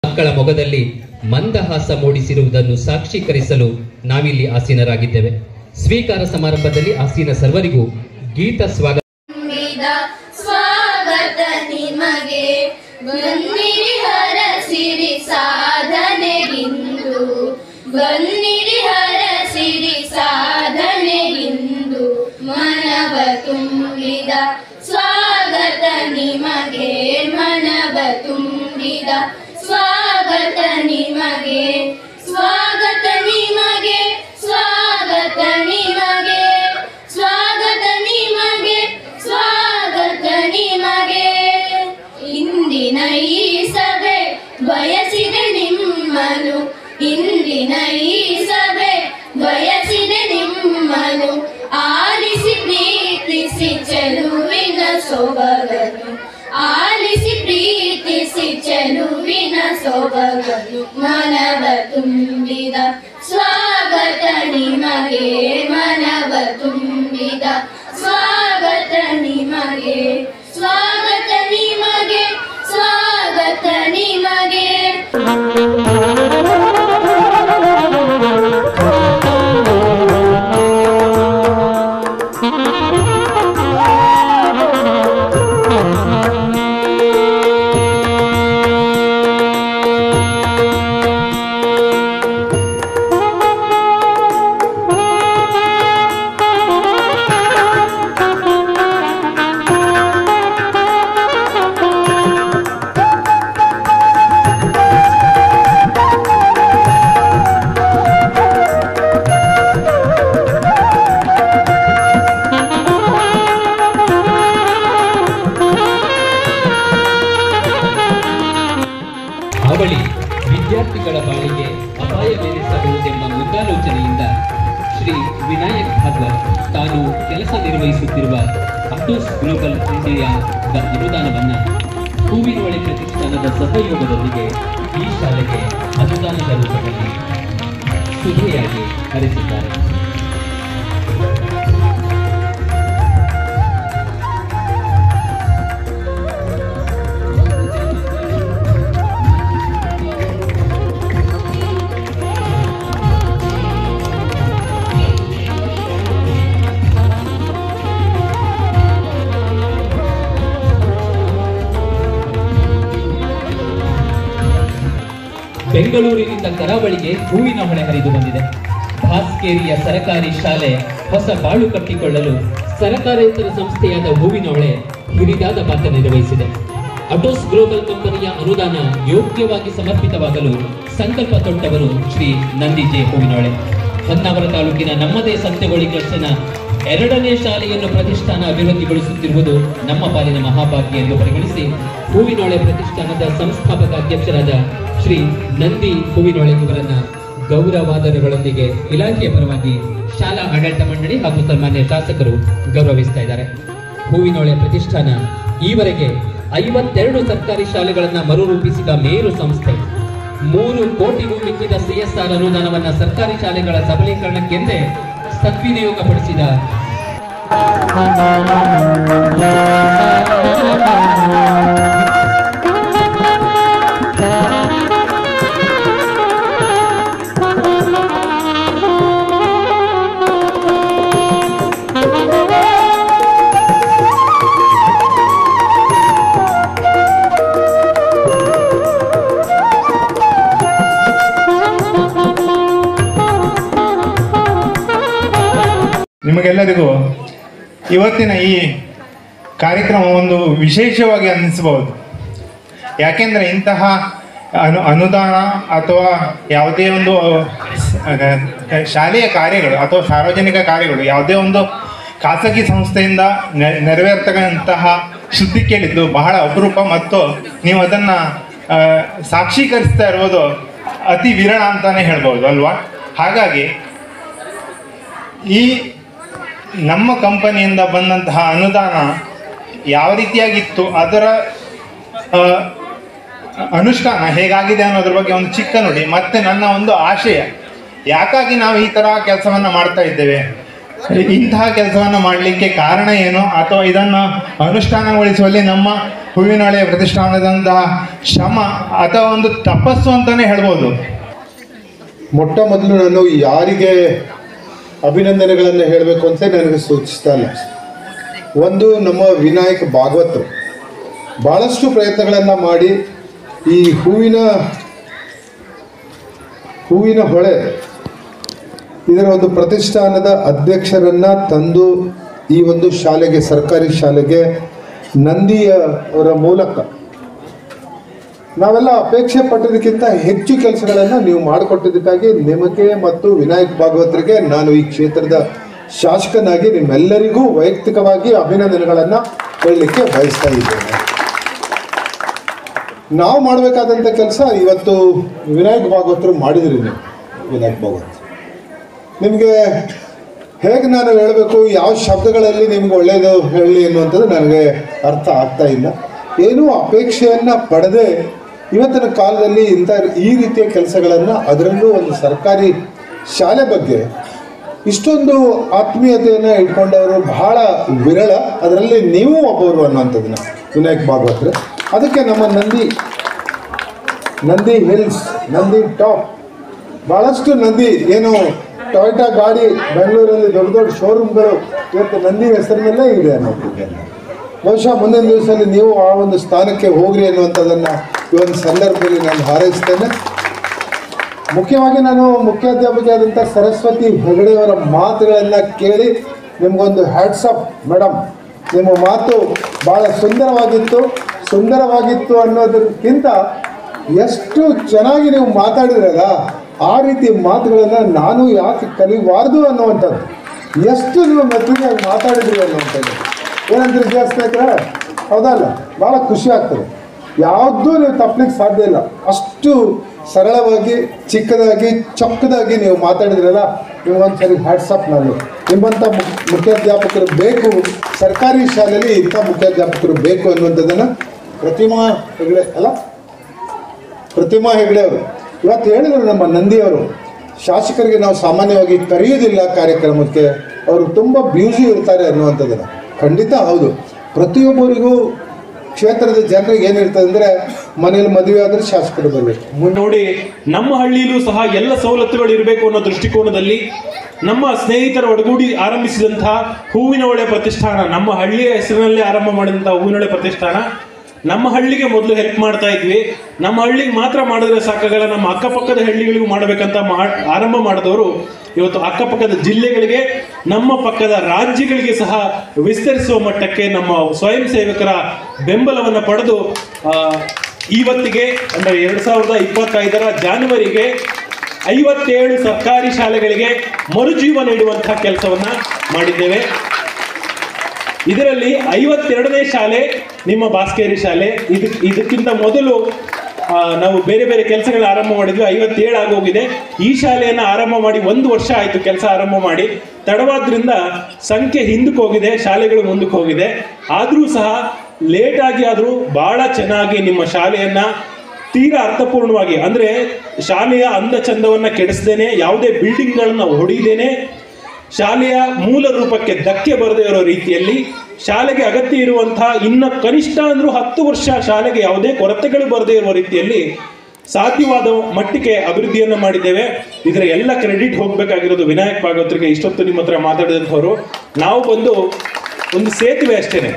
ಮಕ್ಕಳ ಮೊಗದಲ್ಲಿ ಮಂದಹಾಸ ಮೂಡಿಸಿರುವುದನ್ನು ಸಾಕ್ಷೀಕರಿಸಲು ನಾವಿಲ್ಲಿ ಆಸೀನರಾಗಿದ್ದೇವೆ. ಸ್ವೀಕಾರ ಸಮಾರಂಭದಲ್ಲಿ ಆಸೀನ ಸರ್ವರಿಗೂ ಗೀತ ಸ್ವಾಗತ. ಸ್ವಾಗತ ನಿಮಗೆ ಬನ್ನಿರಿ ಹರಸಿರಿ ಸಾಧನೆಗಿಂದು, ಬನ್ನಿರಿ ಹರಸಿರಿ ಸಾಧನೆಗಿಂದು ಮನವ ತುಂಬಿದ ಸ್ವಾಗತ ನಿಮಗೆ, ಮನವ ತುಂಬಿದ ಸ್ವಾಗತ ನಿಮಗೆ, ಸ್ವಾಗತ ನಿಮಗೆ, ಸ್ವಾಗತ ನಿಮಗೆ, ಸ್ವಾಗತ ನಿಮಗೆ, ಸ್ವಾಗತ ನಿಮಗೆ. ಇಂದಿನ ಈ ಸಭೆ ಬಯಸಿದೆ ನಿಮ್ಮನು, ಇಂದಿನ ಈ ಸಭೆ ಬಯಸಿದೆ ನಿಮ್ಮನು, ಆಲಿಸಿ ಪ್ರೀತಿಸಿ ಚೆಲುವಿನ ಸೊಬಗನು, ಆಲಿಸಿ ಪ್ರೀತಿಸಿ ಚೆಲುವಿನ ಸೊಬಗನು ಮನವ ತುಂಬಿದ ಸ್ವಾಗತ ನಿಮಗೆ, ಮನವ ತುಂಬಿದ ಸ್ವಾಗತ ನಿಮಗೆ, ಸ್ವಾಗತ ನಿಮಗೆ, ಸ್ವಾಗತ ನಿಮಗೆ. ವಿನಾಯಕ್ ಭಾಗವತ್ ತಾನು ಕೆಲಸ ನಿರ್ವಹಿಸುತ್ತಿರುವ ಅಟೋಸ್ ಗ್ಲೋಬಲ್ ಇಂಡಿಯಾದ ಅನುದಾನವನ್ನು ಹೂವಿನೊಳೆ ಪ್ರತಿಷ್ಠಾನದ ಸಹಯೋಗದೊಂದಿಗೆ ಈ ಶಾಲೆಗೆ ಅನುದಾನದ ರೂಪದಲ್ಲಿ ಸುಧೆಯಾಗಿ ಹರಿಸಿದ್ದಾರೆ. ಬೆಂಗಳೂರಿನಿಂದ ಕರಾವಳಿಗೆ ಹೂವಿನ ಹೊಳೆ ಹರಿದು ಬಂದಿದೆ. ಭಾಸ್ಕೇರಿಯ ಸರಕಾರಿ ಶಾಲೆ ಹೊಸ ಬಾಳು ಕಟ್ಟಿಕೊಳ್ಳಲು ಸರಕಾರೇತರ ಸಂಸ್ಥೆಯಾದ ಹೂವಿನ ಹೊಳೆ ಹಿರಿದಾದ ಪಾತ್ರ ನಿರ್ವಹಿಸಿದೆ. ಅಟೋಸ್ ಗ್ಲೋಬಲ್ ಕಂಪನಿಯ ಅನುದಾನ ಯೋಗ್ಯವಾಗಿ ಸಮರ್ಪಿತವಾಗಲು ಸಂಕಲ್ಪ ತೊಟ್ಟವರು ಶ್ರೀ ನಂದಿ ಜೆ ಹೂವಿನೊಳೆ. ಹೊನ್ನಾವರ ತಾಲೂಕಿನ ನಮ್ಮದೇ ಸಂತೆಗೊಳಿ ಕ್ಲಸ್ಟರ್ನ 2ನೇ ಶಾಲೆಯನ್ನು ಪ್ರತಿಷ್ಠಾನ ಅಭಿವೃದ್ಧಿಗೊಳಿಸುತ್ತಿರುವುದು ನಮ್ಮ ಪಾಲಿನ ಮಹಾಭಾಗ್ಯ ಎಂದು ಪರಿಗಣಿಸಿ ಹೂವಿನೊಳೆ ಪ್ರತಿಷ್ಠಾನದ ಸಂಸ್ಥಾಪಕ ಅಧ್ಯಕ್ಷರಾದ ಶ್ರೀ ನಂದಿ ಹೂವಿನೊಳೆ ಇವರನ್ನ ಗೌರವಾದರಗಳೊಂದಿಗೆ ಇಲಾಖೆಯ ಪರವಾಗಿ ಶಾಲಾ ಆಡಳಿತ ಮಂಡಳಿ ಹಾಗೂ ಸನ್ಮಾನ್ಯ ಶಾಸಕರು ಗೌರವಿಸ್ತಾ ಇದ್ದಾರೆ. ಹೂವಿನೊಳೆ ಪ್ರತಿಷ್ಠಾನ ಈವರೆಗೆ 52 ಸರ್ಕಾರಿ ಶಾಲೆಗಳನ್ನ ಮರುರೂಪಿಸಿದ ಮೇರು ಸಂಸ್ಥೆ. 3 ಕೋಟಿಗೂ ಮಿಕ್ಕಿದ CSR ಅನುದಾನವನ್ನ ಸರ್ಕಾರಿ ಶಾಲೆಗಳ ಸಬಲೀಕರಣಕ್ಕೆಂದೇ ಸದ್ವಿನಿಯೋಗಪಡಿಸಿದ ನಿಮಗೆಲ್ಲರಿಗೂ ಇವತ್ತಿನ ಈ ಕಾರ್ಯಕ್ರಮ ಒಂದು ವಿಶೇಷವಾಗಿ ಅನ್ನಿಸಬಹುದು. ಯಾಕೆಂದರೆ ಇಂತಹ ಅನುದಾನ ಅಥವಾ ಯಾವುದೇ ಒಂದು ಶಾಲೆಯ ಕಾರ್ಯಗಳು ಅಥವಾ ಸಾರ್ವಜನಿಕ ಕಾರ್ಯಗಳು ಯಾವುದೇ ಒಂದು ಖಾಸಗಿ ಸಂಸ್ಥೆಯಿಂದ ನೆರವೇರ್ತಕ್ಕಂತಹ ಸುದ್ದಿ ಕೇಳಿದ್ದು ಬಹಳ ಅಪರೂಪ ಮತ್ತು ನೀವು ಅದನ್ನು ಸಾಕ್ಷೀಕರಿಸ್ತಾ ಇರುವುದು ಅತಿ ವಿರಳ ಅಂತಲೇ ಹೇಳ್ಬೋದು ಅಲ್ವಾ. ಹಾಗಾಗಿ ಈ ನಮ್ಮ ಕಂಪನಿಯಿಂದ ಬಂದಂತಹ ಅನುದಾನ ಯಾವ ರೀತಿಯಾಗಿತ್ತು, ಅದರ ಅನುಷ್ಠಾನ ಹೇಗಾಗಿದೆ ಅನ್ನೋದ್ರ ಬಗ್ಗೆ ಒಂದು ಚಿಕ್ಕ ನುಡಿ ಮತ್ತು ನನ್ನ ಒಂದು ಆಶಯ, ಯಾಕಾಗಿ ನಾವು ಈ ಥರ ಕೆಲಸವನ್ನು ಮಾಡ್ತಾ ಇದ್ದೇವೆ, ಇಂತಹ ಕೆಲಸವನ್ನು ಮಾಡಲಿಕ್ಕೆ ಕಾರಣ ಏನು, ಅಥವಾ ಇದನ್ನು ಅನುಷ್ಠಾನಗೊಳಿಸುವಲ್ಲಿ ನಮ್ಮ ಹೂವಿನೊಳೆ ಪ್ರತಿಷ್ಠಾನದಂತಹ ಶ್ರಮ ಅಥವಾ ಒಂದು ತಪಸ್ಸು ಅಂತಲೇ ಹೇಳ್ಬೋದು. ಮೊಟ್ಟ ಮೊದಲು ನಾನು ಯಾರಿಗೆ ಅಭಿನಂದನೆಗಳನ್ನು ಹೇಳಬೇಕು ಅಂತ ನನಗೆ ಸೂಚಿಸ್ತಾ ಇಲ್ಲ. ಒಂದು ನಮ್ಮ ವಿನಾಯಕ್ ಭಾಗವತರು ಭಾಳಷ್ಟು ಪ್ರಯತ್ನಗಳನ್ನು ಮಾಡಿ ಈ ಹೂವಿನ ಹೊಳೆ ಇದರ ಒಂದು ಪ್ರತಿಷ್ಠಾನದ ಅಧ್ಯಕ್ಷರನ್ನು ತಂದು ಈ ಒಂದು ಶಾಲೆಗೆ, ಸರ್ಕಾರಿ ಶಾಲೆಗೆ ನಂದಿಯವರ ಮೂಲಕ ನಾವೆಲ್ಲ ಅಪೇಕ್ಷೆ ಪಟ್ಟದಕ್ಕಿಂತ ಹೆಚ್ಚು ಕೆಲಸಗಳನ್ನು ನೀವು ಮಾಡಿಕೊಟ್ಟಿದ್ದಕ್ಕಾಗಿ ನಿಮಗೆ ಮತ್ತು ವಿನಾಯಕ್ ಭಾಗವತರಿಗೆ ನಾನು ಈ ಕ್ಷೇತ್ರದ ಶಾಸಕನಾಗಿ ನಿಮ್ಮೆಲ್ಲರಿಗೂ ವೈಯಕ್ತಿಕವಾಗಿ ಅಭಿನಂದನೆಗಳನ್ನು ಹೇಳಲಿಕ್ಕೆ ಬಯಸ್ತಾ ಇದ್ದೇನೆ. ನಾವು ಮಾಡಬೇಕಾದಂಥ ಕೆಲಸ ಇವತ್ತು ವಿನಾಯಕ್ ಭಾಗವತರು ಮಾಡಿದ್ರಿ. ನೀವು ವಿನಾಯಕ್ ಭಾಗವತ್ ನಿಮಗೆ ಹೇಗೆ ನಾನು ಹೇಳಬೇಕು, ಯಾವ ಶಬ್ದಗಳಲ್ಲಿ ನಿಮ್ಗೆ ಒಳ್ಳೆಯದು ಹೇಳಲಿ ಅನ್ನುವಂಥದ್ದು ನನಗೆ ಅರ್ಥ ಆಗ್ತಾ ಇಲ್ಲ. ಏನೂ ಅಪೇಕ್ಷೆಯನ್ನು ಪಡೆದೇ ಇವತ್ತಿನ ಕಾಲದಲ್ಲಿ ಈ ರೀತಿಯ ಕೆಲಸಗಳನ್ನು, ಅದರಲ್ಲೂ ಒಂದು ಸರ್ಕಾರಿ ಶಾಲೆ ಬಗ್ಗೆ ಇಷ್ಟೊಂದು ಆತ್ಮೀಯತೆಯನ್ನು ಇಟ್ಕೊಂಡವರು ಬಹಳ ವಿರಳ. ಅದರಲ್ಲಿ ನೀವು ಒಬ್ಬರು ಅನ್ನುವಂಥದ್ದನ್ನ ವಿನಾಯಕ್ ಭಾಗವತ್ರೆ. ಅದಕ್ಕೆ ನಮ್ಮ ನಂದಿ ಹಿಲ್ಸ್, ನಂದಿ ಟಾಪ್, ಭಾಳಷ್ಟು ನಂದಿ ಏನು ಟೊಯೋಟಾ ಗಾಡಿ ಬೆಂಗಳೂರಲ್ಲಿ ದೊಡ್ಡ ದೊಡ್ಡ ಶೋರೂಮ್ಗಳು ಇವತ್ತು ನಂದಿ ಹೆಸರಿನಲ್ಲೇ ಇದೆ ಅನ್ನೋದಿದೆ. ಬಹುಶಃ ಮುಂದಿನ ದಿವಸದಲ್ಲಿ ನೀವು ಆ ಒಂದು ಸ್ಥಾನಕ್ಕೆ ಹೋಗ್ರಿ ಅನ್ನುವಂಥದ್ದನ್ನು ಈ ಒಂದು ಸಂದರ್ಭದಲ್ಲಿ ನಾನು ಹಾರೈಸ್ತೇನೆ. ಮುಖ್ಯವಾಗಿ ನಾನು ಮುಖ್ಯಾಧ್ಯಾಪಕಿಯಾದಂಥ ಸರಸ್ವತಿ ಹೆಗಡೆಯವರ ಮಾತುಗಳನ್ನು ಕೇಳಿ ನಿಮಗೊಂದು ಹ್ಯಾಟ್ಸ್ ಆಫ್ ಮೇಡಮ್. ನಿಮ್ಮ ಮಾತು ಭಾಳ ಸುಂದರವಾಗಿತ್ತು ಅನ್ನೋದಕ್ಕಿಂತ ಎಷ್ಟು ಚೆನ್ನಾಗಿ ನೀವು ಮಾತಾಡಿದ್ರಲ್ಲ, ಆ ರೀತಿ ಮಾತುಗಳನ್ನು ನಾನು ಯಾಕೆ ಕಲಿಬಾರ್ದು ಅನ್ನುವಂಥದ್ದು, ಎಷ್ಟು ನೀವು ಮೆತ್ತುಗೆಯಾಗಿ ಮಾತಾಡಿದ್ರಿ ಅನ್ನುವಂಥದ್ದು ಏನಂದ್ರೆ ಜಾಸ್ತಿ ಹೌದಲ್ಲ, ಭಾಳ ಖುಷಿ ಆಗ್ತದೆ. ಯಾವುದೂ ನೀವು ತಪ್ಪಲಿಕ್ಕೆ ಸಾಧ್ಯ ಇಲ್ಲ. ಅಷ್ಟು ಸರಳವಾಗಿ, ಚಿಕ್ಕದಾಗಿ, ಚೊಕ್ಕದಾಗಿ ನೀವು ಮಾತಾಡಿದ್ರಲ್ಲ, ನಿಮಗೊಂದ್ಸರಿ ಹ್ಯಾಟ್ಸಪ್. ನಾನು ನಿಮ್ಮಂಥ ಮುಖ್ಯಾಧ್ಯಾಪಕರು ಬೇಕು, ಸರ್ಕಾರಿ ಶಾಲೆಯಲ್ಲಿ ಇಂಥ ಮುಖ್ಯಾಧ್ಯಾಪಕರು ಬೇಕು ಅನ್ನುವಂಥದ್ದನ್ನು ಪ್ರತಿಮಾ ಹೆಗ್ಡೆ ಅವರು ಇವತ್ತು ಹೇಳಿದರು. ನಮ್ಮ ನಂದಿಯವರು ಶಾಸಕರಿಗೆ ನಾವು ಸಾಮಾನ್ಯವಾಗಿ ಕರೆಯುವುದಿಲ್ಲ ಕಾರ್ಯಕ್ರಮಕ್ಕೆ, ಅವರು ತುಂಬ ಬ್ಯೂಸಿ ಇರ್ತಾರೆ ಅನ್ನುವಂಥದ್ದನ್ನು. ಖಂಡಿತ ಹೌದು. ಪ್ರತಿಯೊಬ್ಬರಿಗೂ ಕ್ಷೇತ್ರದ ಜನರಿಗೆ ಏನಿರ್ತದೆ ಅಂದರೆ ಮನೇಲಿ ಮದುವೆ ಆದರೆ ಶಾಸಕರು ಬರಬೇಕು. ನೋಡಿ, ನಮ್ಮ ಹಳ್ಳಿಯಲ್ಲೂ ಸಹ ಎಲ್ಲ ಸವಲತ್ತುಗಳು ಇರಬೇಕು ಅನ್ನೋ ದೃಷ್ಟಿಕೋನದಲ್ಲಿ ನಮ್ಮ ಸ್ನೇಹಿತರ ಒಡಗೂಡಿ ಆರಂಭಿಸಿದಂತಹ ಹೂವಿನ ಹೊಳೆ ಪ್ರತಿಷ್ಠಾನ, ನಮ್ಮ ಹಳ್ಳಿಯ ಹೆಸರಿನಲ್ಲೇ ಆರಂಭ ಮಾಡಿದಂತಹ ಹೂವಿನ ಹೊಳೆ ಪ್ರತಿಷ್ಠಾನ ನಮ್ಮ ಹಳ್ಳಿಗೆ ಮೊದಲು ಹೆಲ್ಪ್ ಮಾಡ್ತಾ ಇದ್ವಿ. ನಮ್ಮ ಹಳ್ಳಿಗೆ ಮಾತ್ರ ಮಾಡಿದ್ರೆ ಸಾಕಾಗಲ್ಲ, ನಮ್ಮ ಅಕ್ಕಪಕ್ಕದ ಹಳ್ಳಿಗಳಿಗೂ ಮಾಡಬೇಕಂತ ಆರಂಭ ಮಾಡಿದವರು ಇವತ್ತು ಅಕ್ಕಪಕ್ಕದ ಜಿಲ್ಲೆಗಳಿಗೆ, ನಮ್ಮ ಪಕ್ಕದ ರಾಜ್ಯಗಳಿಗೆ ಸಹ ವಿಸ್ತರಿಸುವ ಮಟ್ಟಕ್ಕೆ ನಮ್ಮ ಸ್ವಯಂ ಸೇವಕರ ಬೆಂಬಲವನ್ನು ಪಡೆದು ಇವತ್ತಿಗೆ ಅಂದರೆ 2025 ಜಾನ್ವರಿಗೆ 57 ಸರ್ಕಾರಿ ಶಾಲೆಗಳಿಗೆ ಮರುಜೀವ ನೀಡುವಂತಹ ಕೆಲಸವನ್ನ ಮಾಡಿದ್ದೇವೆ. ಇದರಲ್ಲಿ 52ನೇ ಶಾಲೆ ನಿಮ್ಮ ಬಾಸ್ಕೇರಿ ಶಾಲೆ. ಇದಕ್ಕಿಂತ ಮೊದಲು ನಾವು ಬೇರೆ ಬೇರೆ ಕೆಲಸಗಳ ಆರಂಭ ಮಾಡಿದ್ವಿ. 57 ಆಗೋಗಿದೆ. ಈ ಶಾಲೆಯನ್ನು ಆರಂಭ ಮಾಡಿ 1 ವರ್ಷ ಆಯಿತು ಕೆಲಸ ಆರಂಭ ಮಾಡಿ. ತಡವಾದ್ರಿಂದ ಸಂಖ್ಯೆ ಹಿಂದಕ್ಕೆ ಹೋಗಿದೆ, ಶಾಲೆಗಳು ಮುಂದಕ್ಕೆ ಹೋಗಿದೆ. ಆದರೂ ಸಹ ಲೇಟಾಗಿ ಆದರೂ ಬಹಳ ಚೆನ್ನಾಗಿ ನಿಮ್ಮ ಶಾಲೆಯನ್ನ ತೀರಾ ಅರ್ಥಪೂರ್ಣವಾಗಿ, ಅಂದರೆ ಶಾಲೆಯ ಅಂದ ಚಂದವನ್ನ ಕೆಡಿಸ್ದೇನೆ, ಯಾವುದೇ ಬಿಲ್ಡಿಂಗ್ಗಳನ್ನ ಹೊಡಿದೇನೆ, ಶಾಲೆಯ ಮೂಲ ರೂಪಕ್ಕೆ ಧಕ್ಕೆ ಬರದೇ ಇರೋ ರೀತಿಯಲ್ಲಿ ಶಾಲೆಗೆ ಅಗತ್ಯ ಇರುವಂತಹ ಇನ್ನು ಕನಿಷ್ಠ ಅಂದ್ರೂ 10 ವರ್ಷ ಶಾಲೆಗೆ ಯಾವುದೇ ಕೊರತೆಗಳು ಬರದೇ ಇರುವ ರೀತಿಯಲ್ಲಿ ಸಾಧ್ಯವಾದ ಮಟ್ಟಿಗೆ ಅಭಿವೃದ್ಧಿಯನ್ನು ಮಾಡಿದ್ದೇವೆ. ಇದರ ಎಲ್ಲ ಕ್ರೆಡಿಟ್ ಹೋಗಬೇಕಾಗಿರೋದು ವಿನಾಯಕ್ ಭಾಗವತರಿಗೆ. ಇಷ್ಟೊತ್ತು ನಿಮ್ಮ ಹತ್ರ ಮಾತಾಡಿದಂಥವ್ರು ನಾವು ಒಂದು ಸೇತುವೆ ಅಷ್ಟೇನೆ,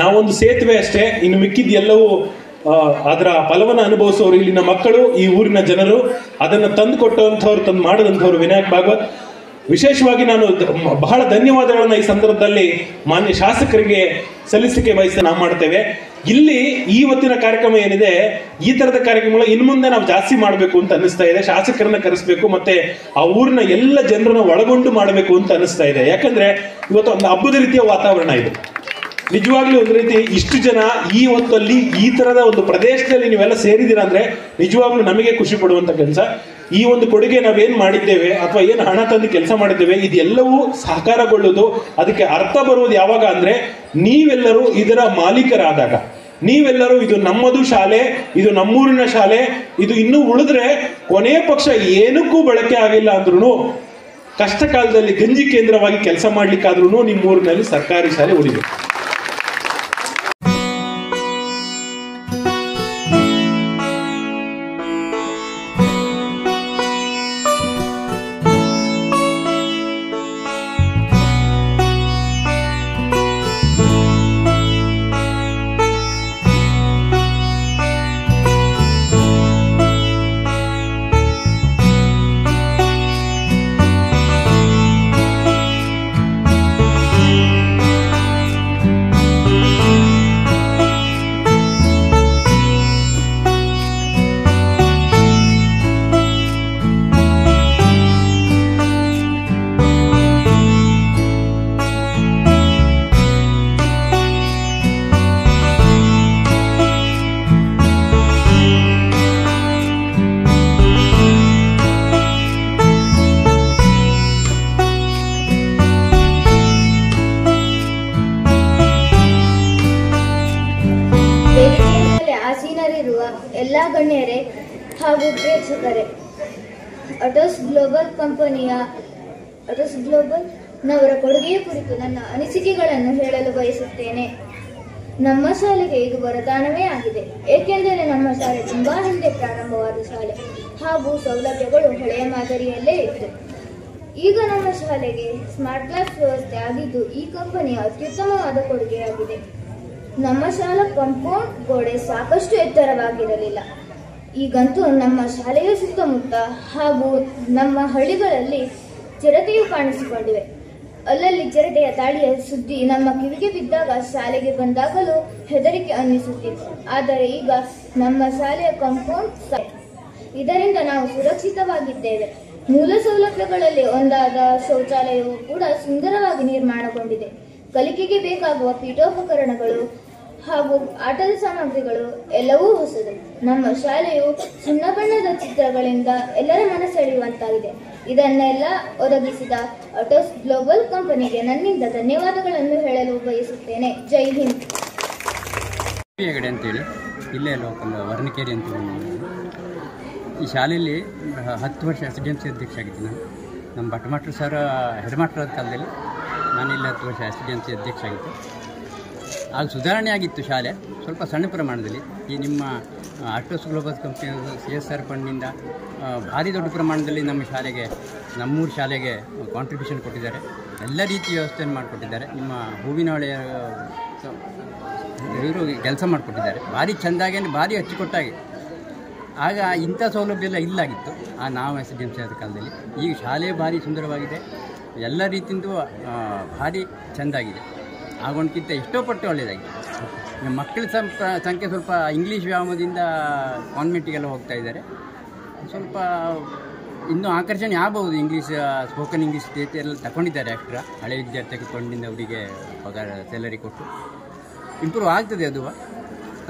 ನಾವೊಂದು ಸೇತುವೆ ಅಷ್ಟೇ. ಇನ್ನು ಮಿಕ್ಕಿದ ಎಲ್ಲವೂ ಅದರ ಫಲವನ್ನು ಅನುಭವಿಸೋರು ಇಲ್ಲಿನ ಮಕ್ಕಳು, ಈ ಊರಿನ ಜನರು. ಅದನ್ನು ತಂದು ಕೊಟ್ಟಂಥವ್ರು, ತಂದು ಮಾಡಿದಂಥವ್ರು ವಿನಾಯಕ್ ಭಾಗವತ್. ವಿಶೇಷವಾಗಿ ನಾನು ಬಹಳ ಧನ್ಯವಾದಗಳನ್ನು ಈ ಸಂದರ್ಭದಲ್ಲಿ ಮಾನ್ಯ ಶಾಸಕರಿಗೆ ಸಲ್ಲಿಸಲಿಕ್ಕೆ ನಾವು ಮಾಡ್ತೇವೆ. ಇಲ್ಲಿ ಇವತ್ತಿನ ಕಾರ್ಯಕ್ರಮ ಏನಿದೆ, ಈ ಥರದ ಕಾರ್ಯಕ್ರಮಗಳು ಇನ್ನು ಮುಂದೆ ನಾವು ಜಾಸ್ತಿ ಮಾಡಬೇಕು ಅಂತ ಅನ್ನಿಸ್ತಾ ಇದೆ. ಶಾಸಕರನ್ನ ಕರೆಸಬೇಕು, ಮತ್ತೆ ಆ ಊರಿನ ಎಲ್ಲ ಜನರನ್ನ ಒಳಗೊಂಡು ಮಾಡಬೇಕು ಅಂತ ಅನ್ನಿಸ್ತಾ ಇದೆ. ಯಾಕಂದ್ರೆ ಇವತ್ತು ಒಂದು ಹಬ್ಬದ ರೀತಿಯ ವಾತಾವರಣ ಇದೆ. ನಿಜವಾಗ್ಲೂ ಒಂದು ರೀತಿ ಇಷ್ಟು ಜನ ಈ ಹೊತ್ತಲ್ಲಿ ಈ ಥರದ ಒಂದು ಪ್ರದೇಶದಲ್ಲಿ ನೀವೆಲ್ಲ ಸೇರಿದ್ದೀರಾ ಅಂದರೆ ನಿಜವಾಗ್ಲೂ ನಮಗೆ ಖುಷಿ ಪಡುವಂಥ ಕೆಲಸ. ಈ ಒಂದು ಕೊಡುಗೆ ನಾವೇನು ಮಾಡಿದ್ದೇವೆ ಅಥವಾ ಏನು ಹಣ ತಂದು ಕೆಲಸ ಮಾಡಿದ್ದೇವೆ, ಇದೆಲ್ಲವೂ ಸಹಕಾರಗೊಳ್ಳುವುದು, ಅದಕ್ಕೆ ಅರ್ಥ ಬರುವುದು ಯಾವಾಗ ಅಂದರೆ ನೀವೆಲ್ಲರೂ ಇದರ ಮಾಲೀಕರಾದಾಗ, ನೀವೆಲ್ಲರೂ ಇದು ನಮ್ಮದು ಶಾಲೆ, ಇದು ನಮ್ಮೂರಿನ ಶಾಲೆ, ಇದು ಇನ್ನೂ ಉಳಿದ್ರೆ ಕೊನೆಯ ಪಕ್ಷ ಏನಕ್ಕೂ ಬಳಕೆ ಆಗಿಲ್ಲ ಅಂದ್ರೂ ಕಷ್ಟ ಕಾಲದಲ್ಲಿ ಗಂಜಿ ಕೇಂದ್ರವಾಗಿ ಕೆಲಸ ಮಾಡ್ಲಿಕ್ಕಾದ್ರೂ ನಿಮ್ಮೂರಿನಲ್ಲಿ ಸರ್ಕಾರಿ ಶಾಲೆ ಉಳಿಬೇಕು. ಎಲ್ಲ ಗಣ್ಯರೇ ಹಾಗೂ ಪ್ರೇಕ್ಷಕರೇ, ಅಟೋಸ್ ಗ್ಲೋಬಲ್ ನವರ ಕೊಡುಗೆಯ ಕುರಿತು ನನ್ನ ಅನಿಸಿಕೆಗಳನ್ನು ಹೇಳಲು ಬಯಸುತ್ತೇನೆ. ನಮ್ಮ ಶಾಲೆಗೆ ಇದು ವರದಾನವೇ ಆಗಿದೆ. ಏಕೆಂದರೆ ನಮ್ಮ ಶಾಲೆ ತುಂಬಾ ಹಿಂದೆ ಪ್ರಾರಂಭವಾದ ಶಾಲೆ ಹಾಗೂ ಸೌಲಭ್ಯಗಳು ಹಳೆಯ ಮಾದರಿಯಲ್ಲೇ ಇತ್ತು. ಈಗ ನಮ್ಮ ಶಾಲೆಗೆ ಸ್ಮಾರ್ಟ್ ಕ್ಲಾಸ್ ವ್ಯವಸ್ಥೆ ಆಗಿದ್ದು ಈ ಕಂಪನಿಯ ಅತ್ಯುತ್ತಮವಾದ ಕೊಡುಗೆಯಾಗಿದೆ. ನಮ್ಮ ಶಾಲಾ ಕಾಂಪೌಂಡ್ ಗೋಡೆ ಸಾಕಷ್ಟು ಎತ್ತರವಾಗಿರಲಿಲ್ಲ. ಈಗಂತೂ ನಮ್ಮ ಶಾಲೆಯ ಸುತ್ತಮುತ್ತ ಹಾಗೂ ನಮ್ಮ ಹಳ್ಳಿಗಳಲ್ಲಿ ಚಿರತೆಯು ಕಾಣಿಸಿಕೊಂಡಿವೆ. ಅಲ್ಲಲ್ಲಿ ಚಿರತೆಯ ದಾಳಿಯ ಸುದ್ದಿ ನಮ್ಮ ಕಿವಿಗೆ ಬಿದ್ದಾಗ ಶಾಲೆಗೆ ಬಂದಾಗಲೂ ಹೆದರಿಕೆ ಅನ್ನಿಸುತ್ತಿತ್ತು. ಆದರೆ ಈಗ ನಮ್ಮ ಶಾಲೆಯ ಕಾಂಪೌಂಡ್, ಇದರಿಂದ ನಾವು ಸುರಕ್ಷಿತವಾಗಿದ್ದೇವೆ. ಮೂಲ ಸೌಲಭ್ಯಗಳಲ್ಲಿ ಒಂದಾದ ಶೌಚಾಲಯವು ಕೂಡ ಸುಂದರವಾಗಿ ನಿರ್ಮಾಣಗೊಂಡಿದೆ. ಕಲಿಕೆಗೆ ಬೇಕಾಗುವ ಪೀಠೋಪಕರಣಗಳು ಹಾಗೂ ಆಟದ ಸಾಮಗ್ರಿಗಳು ಎಲ್ಲವೂ ಹೊಸದು. ನಮ್ಮ ಶಾಲೆಯು ಸುಣ್ಣ ಬಣ್ಣದ ಚಿತ್ರಗಳಿಂದ ಎಲ್ಲರ ಮನಸೆಳೆಯುವಂತಾಗಿದೆ. ಇದನ್ನೆಲ್ಲ ಒದಗಿಸಿದ ಅಟೋಸ್ ಗ್ಲೋಬಲ್ ಕಂಪನಿಗೆ ನನ್ನಿಂದ ಧನ್ಯವಾದಗಳನ್ನು ಹೇಳಲು ಬಯಸುತ್ತೇನೆ. ಜೈ ಹಿಂದ್. ಹೆಗಡೆ ಅಂತೇಳಿ ಇಲ್ಲೇ ಲೋಕಲ್ ವರ್ಣಿಕೇರಿ ಅಂತ ಈ ಶಾಲೆಯಲ್ಲಿ 10 ವರ್ಷ SDMC ಅಧ್ಯಕ್ಷ ಆಗಿದ್ದೆ ನಾನು. ನಮ್ಮ ಭಟ್ಮಾಟ್ರು ಸರ್ ಹೆಡ್ ಮಾಸ್ಟರ್ ಆದ ಕಾಲದಲ್ಲಿ ನಾನಿಲ್ಲಿ 10 ವರ್ಷ SDMC ಅಧ್ಯಕ್ಷ ಆಗಿದ್ದೆ. ಆಗ ಸುಧಾರಣೆ ಆಗಿತ್ತು ಶಾಲೆ, ಸ್ವಲ್ಪ ಸಣ್ಣ ಪ್ರಮಾಣದಲ್ಲಿ. ಈ ನಿಮ್ಮ ಅಟೋಸ್ ಗ್ಲೋಬಲ್ ಕಂಪ್ನಿ CSR ಫಂಡ್ನಿಂದ ಭಾರಿ ದೊಡ್ಡ ಪ್ರಮಾಣದಲ್ಲಿ ನಮ್ಮೂರು ಶಾಲೆಗೆ ಕಾಂಟ್ರಿಬ್ಯೂಷನ್ ಕೊಟ್ಟಿದ್ದಾರೆ. ಎಲ್ಲ ರೀತಿಯ ವ್ಯವಸ್ಥೆಯನ್ನು ಮಾಡಿಕೊಟ್ಟಿದ್ದಾರೆ. ನಿಮ್ಮ ಹೂವಿನೊಳೆಯ ಇವರು ಕೆಲಸ ಮಾಡಿಕೊಟ್ಟಿದ್ದಾರೆ ಭಾರಿ ಚೆಂದಾಗಿ, ಭಾರಿ ಅಚ್ಚುಕಟ್ಟಾಗಿ. ಆಗ ಇಂಥ ಸೌಲಭ್ಯ ಎಲ್ಲ ಇಲ್ಲಾಗಿತ್ತು ನಾವು SDMC ಆದ ಕಾಲದಲ್ಲಿ. ಈಗ ಶಾಲೆ ಭಾರಿ ಸುಂದರವಾಗಿದೆ, ಎಲ್ಲ ರೀತಿಯಿಂದ ಭಾರಿ ಚೆಂದಾಗಿದೆ. ಆಗೋಣಕ್ಕಿಂತ ಎಷ್ಟೋ ಪಟ್ಟು ಒಳ್ಳೆಯದಾಗಿದೆ. ಮಕ್ಕಳ ಸಂಖ್ಯೆ ಸ್ವಲ್ಪ ಇಂಗ್ಲೀಷ್ ವ್ಯಾಮೋಹದಿಂದ ಕಾನ್ವೆಂಟಿಗೆಲ್ಲ ಹೋಗ್ತಾ ಇದ್ದಾರೆ. ಸ್ವಲ್ಪ ಇನ್ನೂ ಆಕರ್ಷಣೆ ಆಗಬಹುದು. ಸ್ಪೋಕನ್ ಇಂಗ್ಲೀಷ್ ಎಲ್ಲ ತಗೊಂಡಿದ್ದಾರೆ ಎಕ್ಸ್ಟ್ರಾ. ಹಳೆ ವಿದ್ಯಾರ್ಥಿಗಳು ಕೊಂಡಿಂದ ಅವರಿಗೆ ಪಗಾರ ಸ್ಯಾಲರಿ ಕೊಟ್ಟು ಇಂಪ್ರೂವ್ ಆಗ್ತದೆ ಅದು.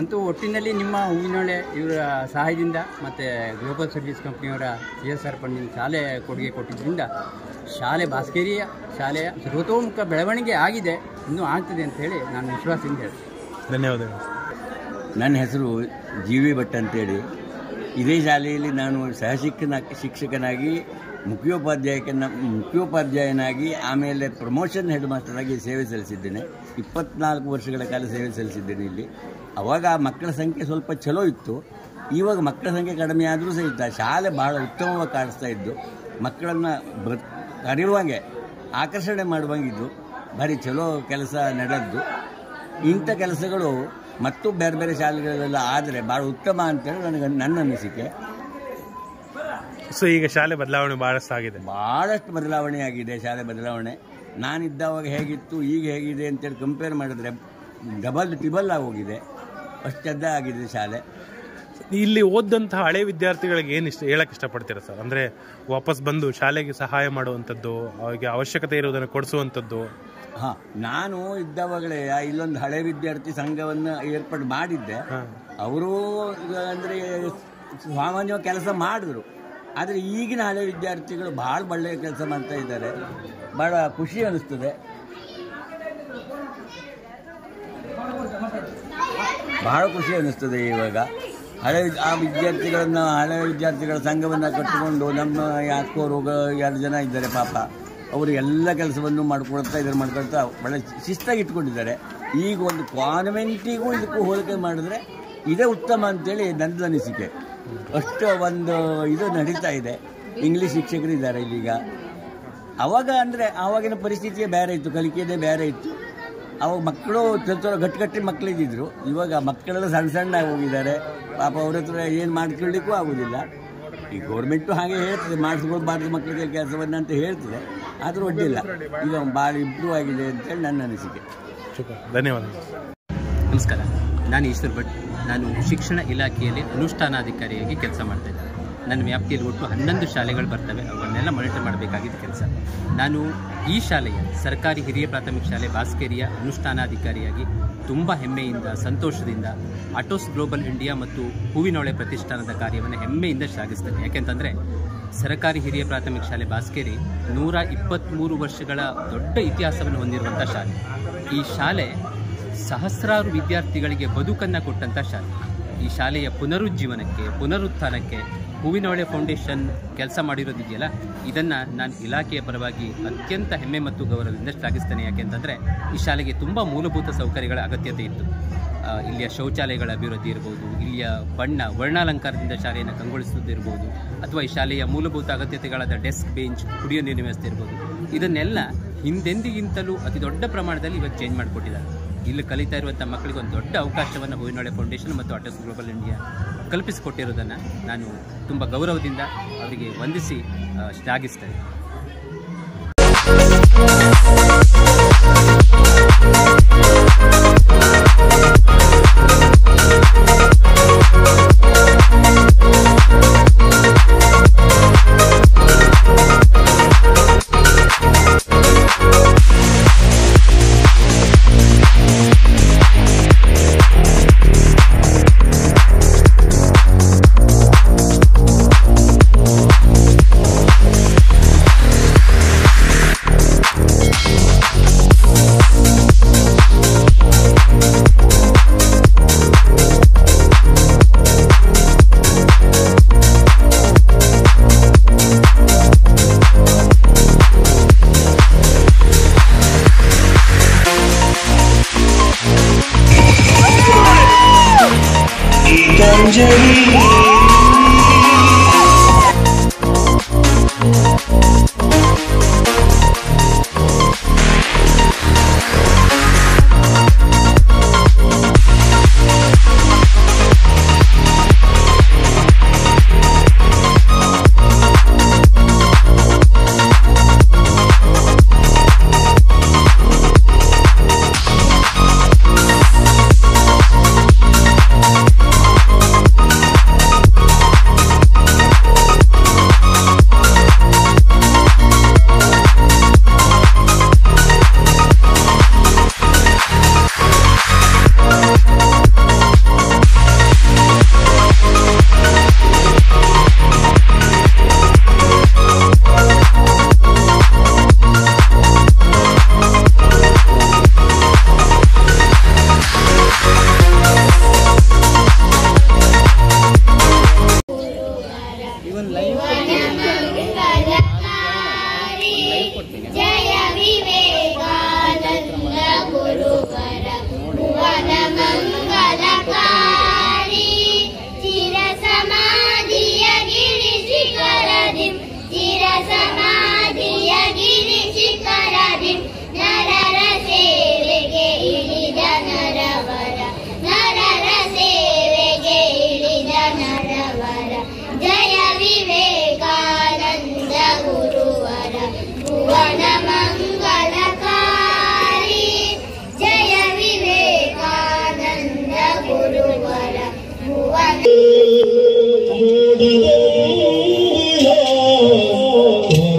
ಅಂತೂ ಒಟ್ಟಿನಲ್ಲಿ ನಿಮ್ಮ ಹೂವಿನೊಳೆ ಇವರ ಸಹಾಯದಿಂದ ಮತ್ತು ಗ್ಲೋಬಲ್ ಸರ್ವಿಸ್ ಕಂಪ್ನಿಯವರ CSR ಫಂಡಿನ ಶಾಲೆ ಕೊಡುಗೆ ಕೊಟ್ಟಿದ್ದರಿಂದ ಭಾಸ್ಕೇರಿಯ ಶಾಲೆಯ ಸರ್ವತೋಮುಖ ಬೆಳವಣಿಗೆ ಆಗಿದೆ, ಇನ್ನೂ ಆಗ್ತದೆ ಅಂತೇಳಿ ನಾನು ವಿಶ್ವಾಸದಿಂದ ಹೇಳ್ತೀನಿ. ಧನ್ಯವಾದಗಳು. ನನ್ನ ಹೆಸರು GV ಭಟ್ ಅಂತೇಳಿ. ಇದೇ ಶಾಲೆಯಲ್ಲಿ ನಾನು ಶಿಕ್ಷಕನಾಗಿ ಮುಖ್ಯೋಪಾಧ್ಯಾಯನಾಗಿ ಆಮೇಲೆ ಪ್ರಮೋಷನ್ ಹೆಡ್ ಮಾಸ್ಟರ್ ಆಗಿ ಸೇವೆ ಸಲ್ಲಿಸಿದ್ದೇನೆ. 24 ವರ್ಷಗಳ ಕಾಲ ಸೇವೆ ಸಲ್ಲಿಸಿದ್ದೇನೆ ಇಲ್ಲಿ. ಅವಾಗ ಮಕ್ಕಳ ಸಂಖ್ಯೆ ಸ್ವಲ್ಪ ಚಲೋ ಇತ್ತು. ಇವಾಗ ಮಕ್ಕಳ ಸಂಖ್ಯೆ ಕಡಿಮೆ ಆದರೂ ಸಹಿತ ಶಾಲೆ ಭಾಳ ಉತ್ತಮವಾಗಿ ಕಾಣಿಸ್ತಾ ಇದ್ದು, ಮಕ್ಕಳನ್ನು ಕರೆಯುವಾಗೆ ಆಕರ್ಷಣೆ ಮಾಡುವಂಗಿದ್ದು ಭಾರಿ ಚಲೋ ಕೆಲಸ ನಡೆದ್ದು. ಇಂಥ ಕೆಲಸಗಳು ಮತ್ತು ಬೇರೆ ಬೇರೆ ಶಾಲೆಗಳೆಲ್ಲ ಆದರೆ ಭಾಳ ಉತ್ತಮ ಅಂತೇಳಿ ನನ್ನ ಅನಿಸಿಕೆ. ಸೊ ಈಗ ಶಾಲೆ ಬದಲಾವಣೆ ಭಾಳಷ್ಟು ಬದಲಾವಣೆ ಆಗಿದೆ. ಶಾಲೆ ಬದಲಾವಣೆ ನಾನಿದ್ದಾವಾಗ ಹೇಗಿತ್ತು ಈಗ ಹೇಗಿದೆ ಅಂತೇಳಿ ಕಂಪೇರ್ ಮಾಡಿದ್ರೆ ಟ್ರಿಬಲ್ ಆಗೋಗಿದೆ. ಅಷ್ಟೆದ್ದ ಆಗಿದೆ ಶಾಲೆ. ಇಲ್ಲಿ ಓದಂತಹ ಹಳೆ ವಿದ್ಯಾರ್ಥಿಗಳಿಗೆ ಏನು ಹೇಳಕ್ಕೆ ಇಷ್ಟಪಡ್ತೀರಾ ಸರ್? ಅಂದರೆ ವಾಪಸ್ ಬಂದು ಶಾಲೆಗೆ ಸಹಾಯ ಮಾಡುವಂಥದ್ದು, ಅವರಿಗೆ ಅವಶ್ಯಕತೆ ಇರೋದನ್ನು ಕೊಡಿಸುವಂಥದ್ದು. ನಾನು ಇದ್ದಾವಾಗಲೇ ಇಲ್ಲೊಂದು ಹಳೆ ವಿದ್ಯಾರ್ಥಿ ಸಂಘವನ್ನು ಏರ್ಪಾಡು ಮಾಡಿದ್ದೆ. ಅವರು ಅಂದರೆ ಸಾಮಾನ್ಯವಾಗಿ ಕೆಲಸ ಮಾಡಿದ್ರು. ಆದರೆ ಈಗಿನ ಹಳೆ ವಿದ್ಯಾರ್ಥಿಗಳು ಭಾಳ ಒಳ್ಳೆಯ ಕೆಲಸ ಮಾಡ್ತಾ ಇದ್ದಾರೆ. ಭಾಳ ಖುಷಿ ಅನ್ನಿಸ್ತದೆ. ಇವಾಗ ಹಳೆ ವಿದ್ಯಾರ್ಥಿಗಳ ಸಂಘವನ್ನು ಕಟ್ಟಿಕೊಂಡು ನಮ್ಮ ಯಾಕೋರು 2 ಜನ ಇದ್ದಾರೆ ಪಾಪ, ಅವರು ಎಲ್ಲ ಕೆಲಸವನ್ನು ಮಾಡ್ಕೊಳ್ತಾ ಒಳ್ಳೆ ಶಿಸ್ತಾಗಿ ಇಟ್ಕೊಂಡಿದ್ದಾರೆ. ಈಗ ಒಂದು ಕಾನ್ವೆಂಟಿಗೂ ಇದಕ್ಕೂ ಹೋಲಿಕೆ ಮಾಡಿದ್ರೆ ಇದೇ ಉತ್ತಮ ಅಂತೇಳಿ ನನ್ನ ಅನಿಸಿಕೆ. ಅಷ್ಟು ಒಂದು ಇದು ನಡೀತಾ ಇದೆ. ಇಂಗ್ಲೀಷ್ ಶಿಕ್ಷಕರು ಇದ್ದಾರೆ ಇಲ್ಲೀಗ. ಆವಾಗಿನ ಪರಿಸ್ಥಿತಿಯೇ ಬೇರೆ ಇತ್ತು, ಕಲಿಕೆಯೇ ಬೇರೆ ಇತ್ತು. ಅವಾಗ ಮಕ್ಕಳು ಗಟ್ಟಿ ಮಕ್ಕಳಿದ್ದಿದ್ರು. ಇವಾಗ ಮಕ್ಕಳೆಲ್ಲ ಸಣ್ಣ ಹೋಗಿದ್ದಾರೆ ಪಾಪ. ಅವ್ರ ಹತ್ರ ಏನು ಮಾಡ್ಕೊಳ್ಳಿಕ್ಕೂ ಆಗೋದಿಲ್ಲ. ಈ ಗೌರ್ಮೆಂಟು ಹಾಗೆ ಹೇಳ್ತದೆ, ಮಾಡಿಸ್ಕೊಳ್ಬಾರ್ದು ಮಕ್ಕಳಿಗೆ ಕೆಲಸವನ್ನು ಅಂತ ಹೇಳ್ತದೆ. ಆದರೂ ಒಡ್ಡಿಲ್ಲ. ಈಗ ಭಾಳ ಇಂಪ್ರೂವ್ ಆಗಿದೆ ಅಂತೇಳಿ ನನ್ನ ಅನಿಸಿಕೆ. ಧನ್ಯವಾದ. ನಮಸ್ಕಾರ, ನಾನು ಈಶ್ವರ್ ಭಟ್. ನಾನು ಶಿಕ್ಷಣ ಇಲಾಖೆಯಲ್ಲಿ ಅನುಷ್ಠಾನಾಧಿಕಾರಿಯಾಗಿ ಕೆಲಸ ಮಾಡ್ತಾಯಿದ್ದೇನೆ. ನನ್ನ ವ್ಯಾಪ್ತಿಯಲ್ಲಿ ಒಟ್ಟು 11 ಶಾಲೆಗಳು ಬರ್ತವೆ. ಅವನ್ನೆಲ್ಲ ಮಾನಿಟರ್ ಮಾಡಬೇಕಾಗಿದ್ದ ಕೆಲಸ. ನಾನು ಈ ಶಾಲೆಯ ಸರ್ಕಾರಿ ಹಿರಿಯ ಪ್ರಾಥಮಿಕ ಶಾಲೆ ಭಾಸ್ಕೇರಿಯ ಅನುಷ್ಠಾನಾಧಿಕಾರಿಯಾಗಿ ತುಂಬ ಹೆಮ್ಮೆಯಿಂದ ಸಂತೋಷದಿಂದ ಅಟೋಸ್ ಗ್ಲೋಬಲ್ ಇಂಡಿಯಾ ಮತ್ತು ಹೂವಿನೊಳೆ ಪ್ರತಿಷ್ಠಾನದ ಕಾರ್ಯವನ್ನು ಹೆಮ್ಮೆಯಿಂದ ಶ್ಲಾಘಿಸ್ತೇನೆ. ಯಾಕೆಂತಂದರೆ ಸರ್ಕಾರಿ ಹಿರಿಯ ಪ್ರಾಥಮಿಕ ಶಾಲೆ ಭಾಸ್ಕೇರಿ 123 ವರ್ಷಗಳ ದೊಡ್ಡ ಇತಿಹಾಸವನ್ನು ಹೊಂದಿರುವಂಥ ಶಾಲೆ. ಈ ಶಾಲೆ ಸಹಸ್ರಾರು ವಿದ್ಯಾರ್ಥಿಗಳಿಗೆ ಬದುಕನ್ನು ಕೊಟ್ಟಂಥ ಶಾಲೆ. ಈ ಶಾಲೆಯ ಪುನರುಜ್ಜೀವನಕ್ಕೆ, ಪುನರುತ್ಥಾನಕ್ಕೆ ಹೂವಿನೊಳೆ ಫೌಂಡೇಶನ್ ಕೆಲಸ ಮಾಡಿರೋದಿದೆಯಲ್ಲ, ಇದನ್ನು ನಾನು ಇಲಾಖೆಯ ಪರವಾಗಿ ಅತ್ಯಂತ ಹೆಮ್ಮೆ ಮತ್ತು ಗೌರವದಿಂದ ಶ್ಲಾಘಿಸ್ತೇನೆ. ಯಾಕೆಂತಂದರೆ ಈ ಶಾಲೆಗೆ ತುಂಬ ಮೂಲಭೂತ ಸೌಕರ್ಯಗಳ ಅಗತ್ಯತೆ ಇತ್ತು. ಇಲ್ಲಿಯ ಶೌಚಾಲಯಗಳ ಅಭಿವೃದ್ಧಿ ಇರ್ಬೋದು, ಇಲ್ಲಿಯ ವರ್ಣಾಲಂಕಾರದಿಂದ ಶಾಲೆಯನ್ನು ಕಂಗೊಳಿಸುವುದಿರ್ಬೋದು, ಅಥವಾ ಈ ಶಾಲೆಯ ಮೂಲಭೂತ ಅಗತ್ಯತೆಗಳಾದ ಡೆಸ್ಕ್, ಬೆಂಚ್, ಕುಡಿಯೋ ನೀರಿನ ವ್ಯವಸ್ಥೆ ಇರ್ಬೋದು, ಇದನ್ನೆಲ್ಲ ಹಿಂದೆಂದಿಗಿಂತಲೂ ಅತಿ ದೊಡ್ಡ ಪ್ರಮಾಣದಲ್ಲಿ ಇವತ್ತು ಚೇಂಜ್ ಮಾಡಿಕೊಟ್ಟಿದ್ದಾರೆ. ಇಲ್ಲಿ ಕಲಿತಾ ಇರುವಂಥ ಮಕ್ಕಳಿಗೆ ಒಂದು ದೊಡ್ಡ ಅವಕಾಶವನ್ನು ಹೂವಿನೊಳೆ ಫೌಂಡೇಶನ್ ಮತ್ತು ಅಟೋಸ್ ಗ್ಲೋಬಲ್ ಇಂಡಿಯಾ ಕಲ್ಪಿಸಿಕೊಟ್ಟಿರೋದನ್ನು ನಾನು ತುಂಬ ಗೌರವದಿಂದ ಅವರಿಗೆ ವಂದಿಸಿ ಶ್ಲಾಘಿಸ್ತೇನೆ.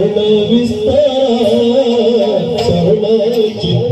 सरल विस्तार सरल चित